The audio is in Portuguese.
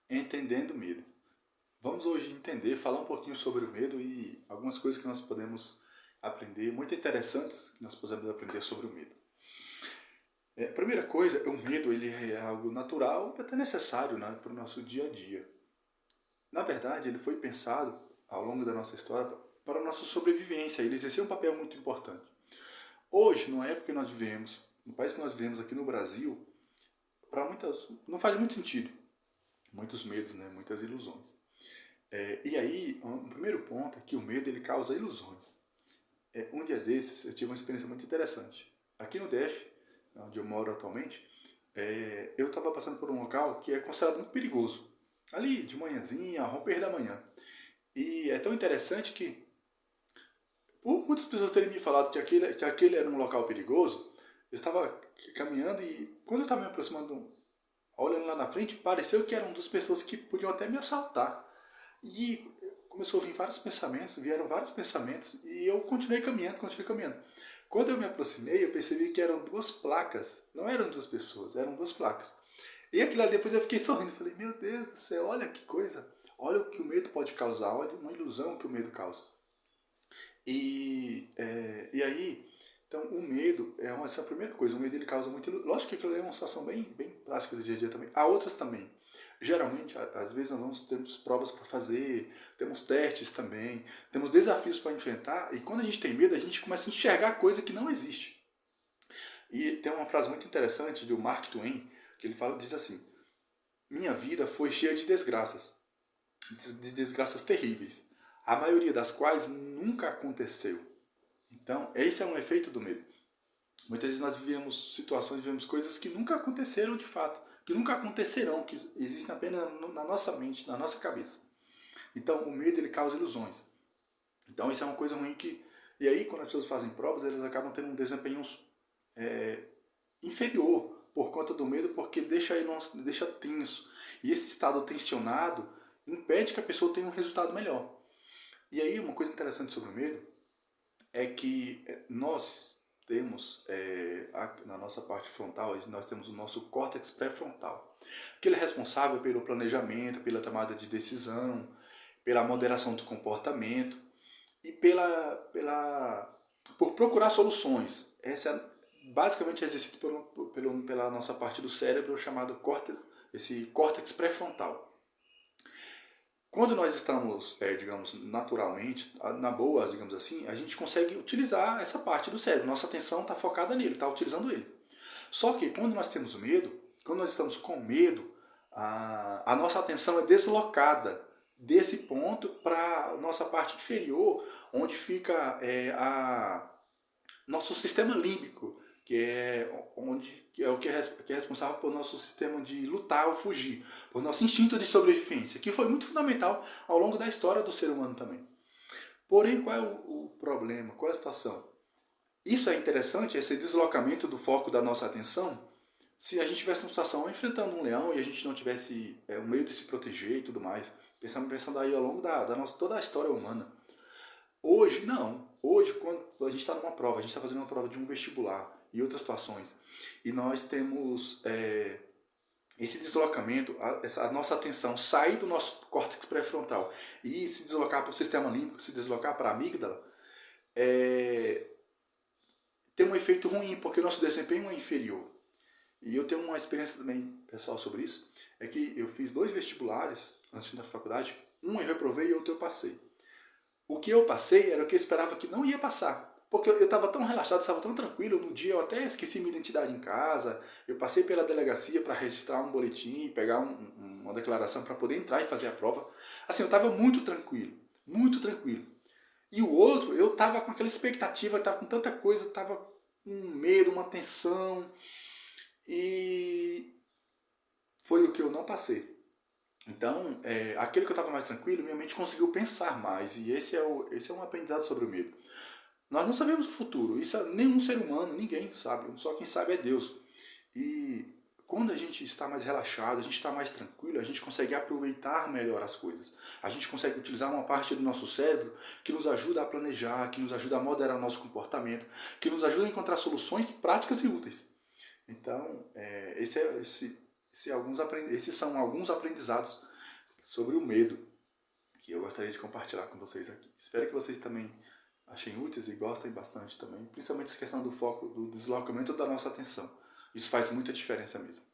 Entendendo o medo. Vamos hoje entender, falar um pouquinho sobre o medo e algumas coisas que nós podemos aprender, muito interessantes que nós podemos aprender sobre o medo. A primeira coisa, o medo ele é algo natural e até necessário, né, para o nosso dia a dia. Na verdade, ele foi pensado ao longo da nossa história para a nossa sobrevivência, ele exerceu um papel muito importante. Hoje, na época que nós vivemos, no país que nós vivemos aqui no Brasil, para muitas não faz muito sentido. Muitos medos, né, muitas ilusões. E aí, um primeiro ponto é que o medo ele causa ilusões. Um dia desses, eu tive uma experiência muito interessante. Aqui no DF, onde eu moro atualmente, eu estava passando por um local que é considerado muito perigoso. Ali, de manhãzinha, ao romper da manhã. E é tão interessante que, por muitas pessoas terem me falado que aquele era um local perigoso, eu estava caminhando e, quando eu estava me aproximando, olhando lá na frente, pareceu que eram duas pessoas que podiam até me assaltar. E começou a vir vieram vários pensamentos, e eu continuei caminhando, continuei caminhando. Quando eu me aproximei, eu percebi que eram duas placas, não eram duas pessoas, eram duas placas. E aquilo ali, depois eu fiquei sorrindo, falei, meu Deus do céu, olha que coisa, olha o que o medo pode causar, olha uma ilusão que o medo causa. E aí, então o medo essa é a primeira coisa, o medo ele causa muito ilusão. Lógico que aquilo ali é uma situação bem prática do dia a dia também. Há outras também. Geralmente, às vezes nós temos provas para fazer, temos testes também, temos desafios para enfrentar, e quando a gente tem medo, a gente começa a enxergar coisa que não existe. E tem uma frase muito interessante do Mark Twain, que ele diz assim, minha vida foi cheia de desgraças terríveis, a maioria das quais nunca aconteceu. Então, esse é um efeito do medo. Muitas vezes nós vivemos situações, vivemos coisas que nunca aconteceram de fato, que nunca acontecerão, que existem apenas na nossa mente, na nossa cabeça. Então, o medo ele causa ilusões. Então, isso é uma coisa ruim que... E aí, quando as pessoas fazem provas, elas acabam tendo um desempenho inferior por conta do medo, porque deixa tenso. E esse estado tensionado impede que a pessoa tenha um resultado melhor. E aí, uma coisa interessante sobre o medo é que nós temos, na nossa parte frontal, nós temos o nosso córtex pré-frontal, que ele é responsável pelo planejamento, pela tomada de decisão, pela moderação do comportamento e por procurar soluções. Essa basicamente é exercido pela nossa parte do cérebro chamado esse córtex pré-frontal. Quando nós estamos, digamos, naturalmente, na boa, digamos assim, a gente consegue utilizar essa parte do cérebro. Nossa atenção está focada nele, está utilizando ele. Só que quando nós temos medo, quando nós estamos com medo, a nossa atenção é deslocada desse ponto para a nossa parte inferior, onde fica nosso sistema límbico, que é o que é responsável pelo nosso sistema de lutar ou fugir, por nosso instinto de sobrevivência, que foi muito fundamental ao longo da história do ser humano também. Porém, qual é o problema? Qual é a situação? Isso é interessante, esse deslocamento do foco da nossa atenção, se a gente tivesse uma situação enfrentando um leão e a gente não tivesse o meio de se proteger e tudo mais, pensando aí ao longo toda a história humana. Hoje, não. Hoje, quando a gente está numa prova, a gente está fazendo uma prova de um vestibular e outras situações, e nós temos esse deslocamento, a nossa atenção sair do nosso córtex pré-frontal e se deslocar para o sistema límbico, se deslocar para a amígdala, tem um efeito ruim, porque o nosso desempenho é inferior. E eu tenho uma experiência também pessoal sobre isso, é que eu fiz 2 vestibulares antes de entrar na faculdade, um eu reprovei e outro eu passei. O que eu passei era o que eu esperava que não ia passar. Porque eu estava tão relaxado, estava tão tranquilo. No dia eu até esqueci minha identidade em casa. Eu passei pela delegacia para registrar um boletim, pegar uma declaração para poder entrar e fazer a prova. Assim, eu estava muito tranquilo. Muito tranquilo. E o outro, eu estava com aquela expectativa, estava com tanta coisa, estava com medo, uma tensão. E foi o que eu não passei. Então, aquele que eu estava mais tranquilo, minha mente conseguiu pensar mais. E esse é um aprendizado sobre o medo. Nós não sabemos o futuro. Isso nenhum ser humano, ninguém sabe. Só quem sabe é Deus. E quando a gente está mais relaxado, a gente está mais tranquilo, a gente consegue aproveitar melhor as coisas. A gente consegue utilizar uma parte do nosso cérebro que nos ajuda a planejar, que nos ajuda a moderar o nosso comportamento, que nos ajuda a encontrar soluções práticas e úteis. Então, esses são alguns aprendizados sobre o medo, que eu gostaria de compartilhar com vocês aqui. Espero que vocês também achem úteis e gostem bastante também, principalmente essa questão do foco, do deslocamento da nossa atenção. Isso faz muita diferença mesmo.